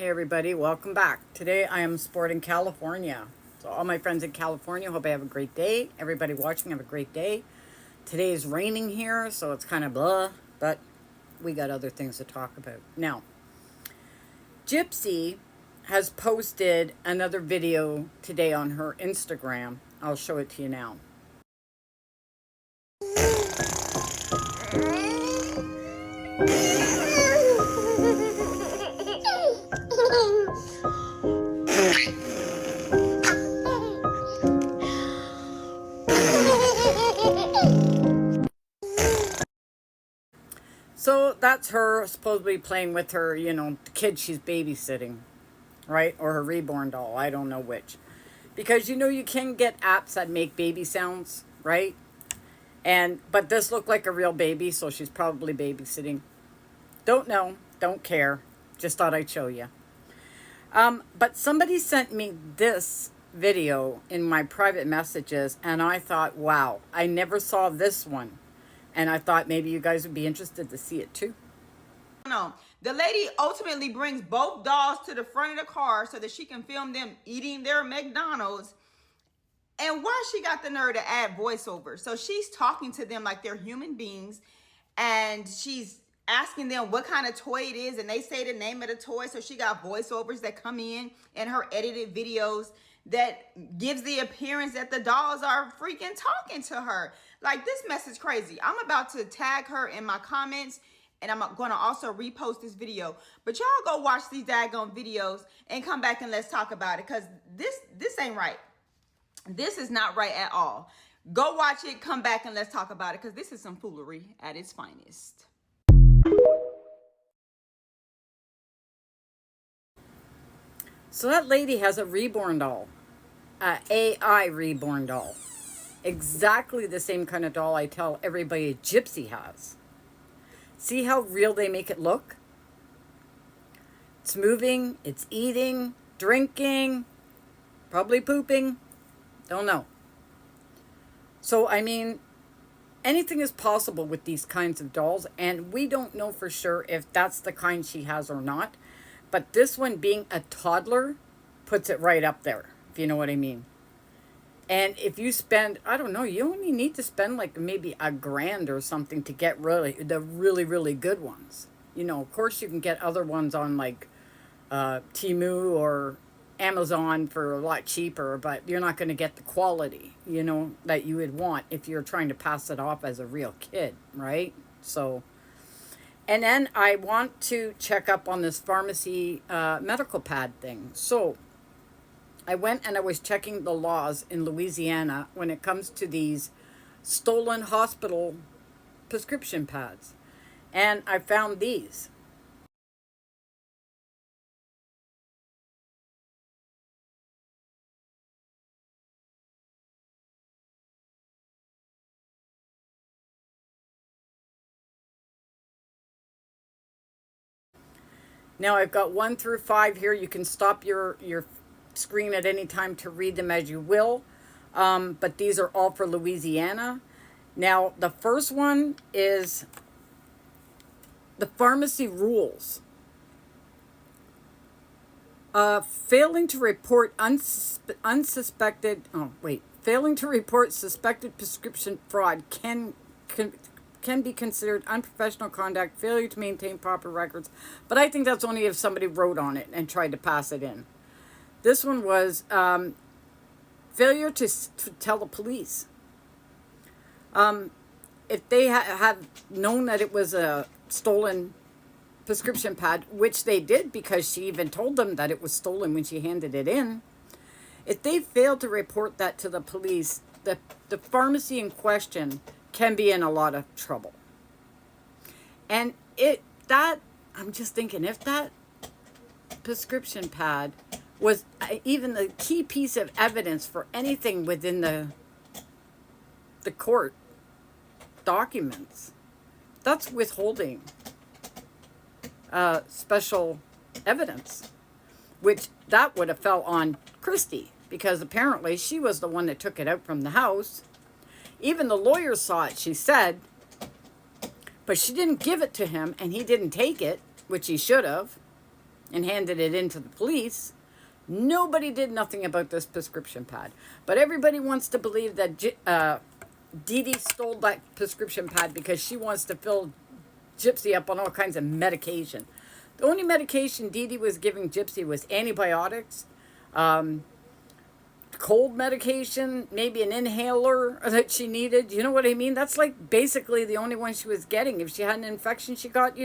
Hey everybody, welcome back. Today I am sporting California. So all my friends in California, hope I have a great day. Everybody watching, have a great day. Today is raining here, so it's kind of blah, but we got other things to talk about. Now, Gypsy has posted another video today on her Instagram. I'll show it to you now. So that's her supposedly playing with her, the kid she's babysitting, right? Or her Reborn doll. I don't know which. Because you can get apps that make baby sounds, right? But this looked like a real baby, so she's probably babysitting. Don't know, don't care. Just thought I'd show you. But somebody sent me this video in my private messages, and I thought, wow, I never saw this one. And I thought maybe you guys would be interested to see it too. No, the lady ultimately brings both dolls to the front of the car so that she can film them eating their McDonald's. And why she got the nerve to add voiceover? So she's talking to them like they're human beings, and she's asking them what kind of toy it is, and they say the name of the toy. So she got voiceovers that come in her edited videos that gives the appearance that the dolls are freaking talking to her. Like, this mess is crazy. I'm about to tag her in my comments, and I'm going to also repost this video. But y'all go watch these daggone videos and come back and let's talk about it, because this ain't right. This is not right at all. Go watch it, come back, and let's talk about it, because this is some foolery at its finest. So that lady has a Reborn doll, AI Reborn doll. Exactly the same kind of doll I tell everybody Gypsy has. See how real they make it look? It's moving, it's eating, drinking, probably pooping. Don't know. So, I mean, anything is possible with these kinds of dolls, and we don't know for sure if that's the kind she has or not. But this one, being a toddler, puts it right up there, if you know what I mean. And if you spend, I don't know, you only need to spend like maybe $1,000 or something to get the really good ones. Of course you can get other ones on like Temu or Amazon for a lot cheaper, but you're not going to get the quality, that you would want if you're trying to pass it off as a real kid, right? So, and then I want to check up on this pharmacy medical pad thing. So I went and I was checking the laws in Louisiana when it comes to these stolen hospital prescription pads. And I found these. Now I've got 1 through 5 here. You can stop your screen at any time to read them as you will. But these are all for Louisiana. Now, the first one is the pharmacy rules. Failing to report failing to report suspected prescription fraud can be considered unprofessional conduct, failure to maintain proper records. But I think that's only if somebody wrote on it and tried to pass it in. This one was failure to tell the police. If they had known that it was a stolen prescription pad, which they did because she even told them that it was stolen when she handed it in, if they failed to report that to the police, the pharmacy in question can be in a lot of trouble. And I'm just thinking, if that prescription pad was even the key piece of evidence for anything within the court documents, that's withholding special evidence, which that would have fell on Christy, because apparently she was the one that took it out from the house. Even the lawyer saw it, she said, but she didn't give it to him, and he didn't take it, which he should have. and handed it in to the police. Nobody did nothing about this prescription pad. But everybody wants to believe that Dee Dee stole that prescription pad because she wants to fill Gypsy up on all kinds of medication. The only medication Dee Dee was giving Gypsy was antibiotics, cold medication, maybe an inhaler that she needed. You know what I mean? That's like basically the only one she was getting. If she had an infection, she got,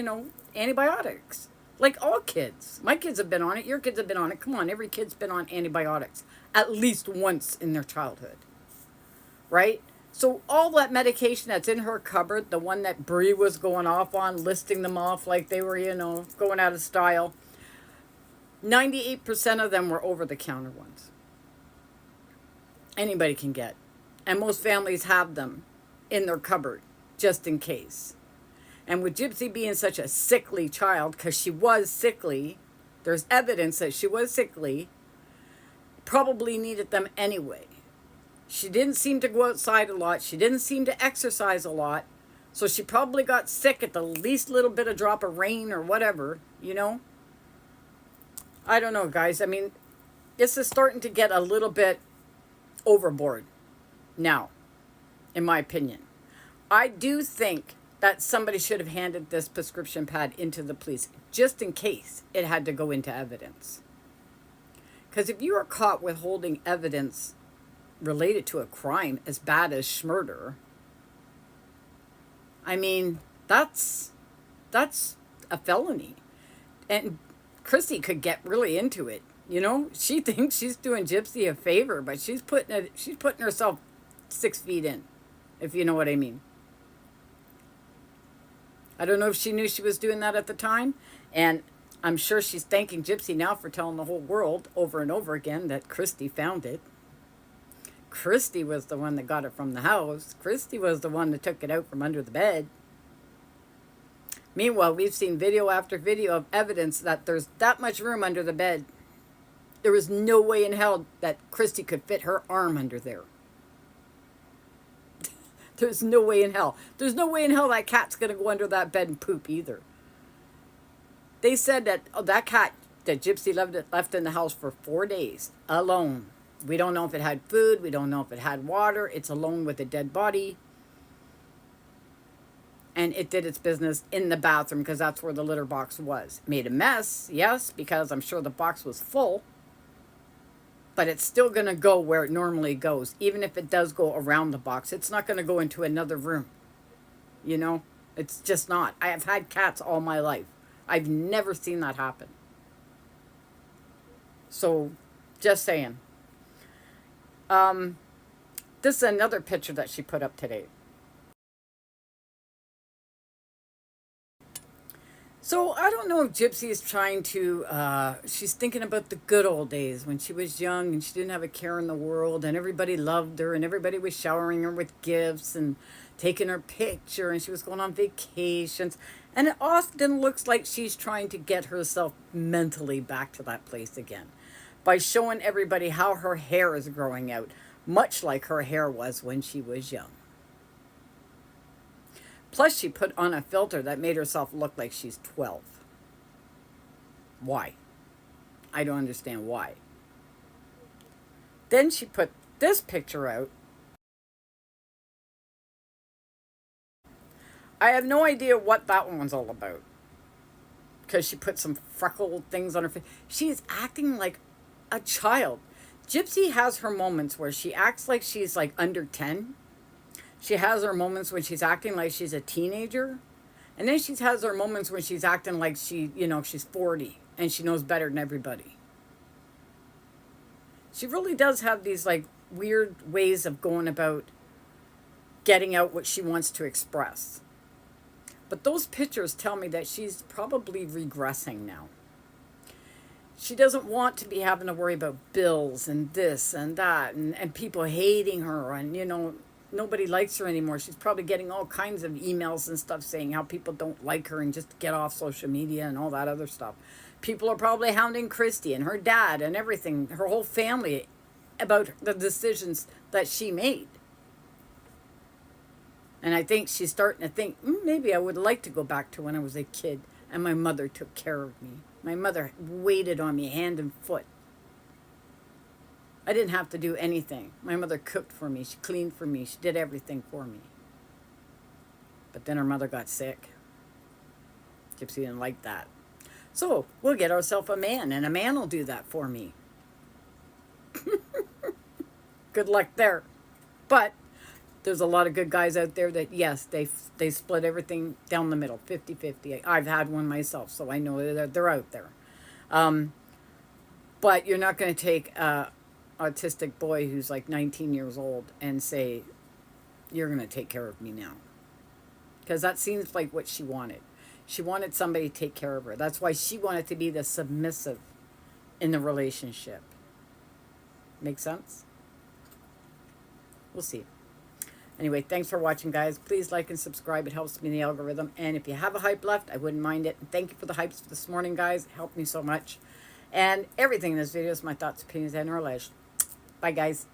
antibiotics. Like all kids. My kids have been on it. Your kids have been on it. Come on, every kid's been on antibiotics at least once in their childhood. Right? So all that medication that's in her cupboard, the one that Bree was going off on, listing them off like they were, going out of style, 98% of them were over-the-counter ones. Anybody can get. And most families have them in their cupboard, just in case. And with Gypsy being such a sickly child, because she was sickly, there's evidence that she was sickly, probably needed them anyway. She didn't seem to go outside a lot. She didn't seem to exercise a lot. So she probably got sick at the least little bit of drop of rain or whatever, I don't know, guys. I mean, this is starting to get a little bit overboard now, in my opinion. I do think that somebody should have handed this prescription pad into the police just in case it had to go into evidence. Because if you are caught with holding evidence related to a crime as bad as murder, I mean, that's a felony. And Christy could get really into it. She thinks she's doing Gypsy a favor, but she's putting herself 6 feet in, if you know what I mean. I don't know if she knew she was doing that at the time, and I'm sure she's thanking Gypsy now for telling the whole world over and over again that Christy found it. Christy was the one that got it from the house. Christy was the one that took it out from under the bed. Meanwhile, we've seen video after video of evidence that there's that much room under the bed. There was no way in hell that Christy could fit her arm under there. There's no way in hell. There's no way in hell that cat's going to go under that bed and poop either. They said that that cat that Gypsy left in the house for 4 days alone. We don't know if it had food. We don't know if it had water. It's alone with a dead body. And it did its business in the bathroom because that's where the litter box was. Made a mess, yes, because I'm sure the box was full. But it's still going to go where it normally goes. Even if it does go around the box, it's not going to go into another room. It's just not. I have had cats all my life. I've never seen that happen. So, just saying. This is another picture that she put up today. So I don't know if Gypsy is trying to, she's thinking about the good old days when she was young and she didn't have a care in the world and everybody loved her and everybody was showering her with gifts and taking her picture and she was going on vacations. And it often looks like she's trying to get herself mentally back to that place again by showing everybody how her hair is growing out, much like her hair was when she was young. Plus, she put on a filter that made herself look like she's 12. Why? I don't understand why. Then she put this picture out. I have no idea what that one was all about. Because she put some freckled things on her face. She's acting like a child. Gypsy has her moments where she acts like she's like under 10. She has her moments when she's acting like she's a teenager. And then she has her moments when she's acting like she's 40 and she knows better than everybody. She really does have these like weird ways of going about getting out what she wants to express. But those pictures tell me that she's probably regressing now. She doesn't want to be having to worry about bills and this and that and people hating her and, nobody likes her anymore. She's probably getting all kinds of emails and stuff saying how people don't like her and just get off social media and all that other stuff. People are probably hounding Christy and her dad and everything, her whole family, about the decisions that she made. And I think she's starting to think, maybe I would like to go back to when I was a kid and my mother took care of me. My mother waited on me hand and foot. I didn't have to do anything. My mother cooked for me. She cleaned for me. She did everything for me. But then her mother got sick. Gypsy didn't like that. So we'll get ourselves a man, and a man will do that for me. Good luck there. But there's a lot of good guys out there that, yes, they split everything down the middle, 50-50. I've had one myself, so I know that they're out there. But you're not going to take an autistic boy who's like 19 years old and say, you're going to take care of me now. Because that seems like what she wanted. She wanted somebody to take care of her. That's why she wanted to be the submissive in the relationship. Make sense? We'll see. Anyway, thanks for watching, guys. Please like and subscribe. It helps me in the algorithm. And if you have a hype left, I wouldn't mind it. And thank you for the hypes for this morning, guys. It helped me so much. And everything in this video is my thoughts, opinions, and knowledge. Bye, guys.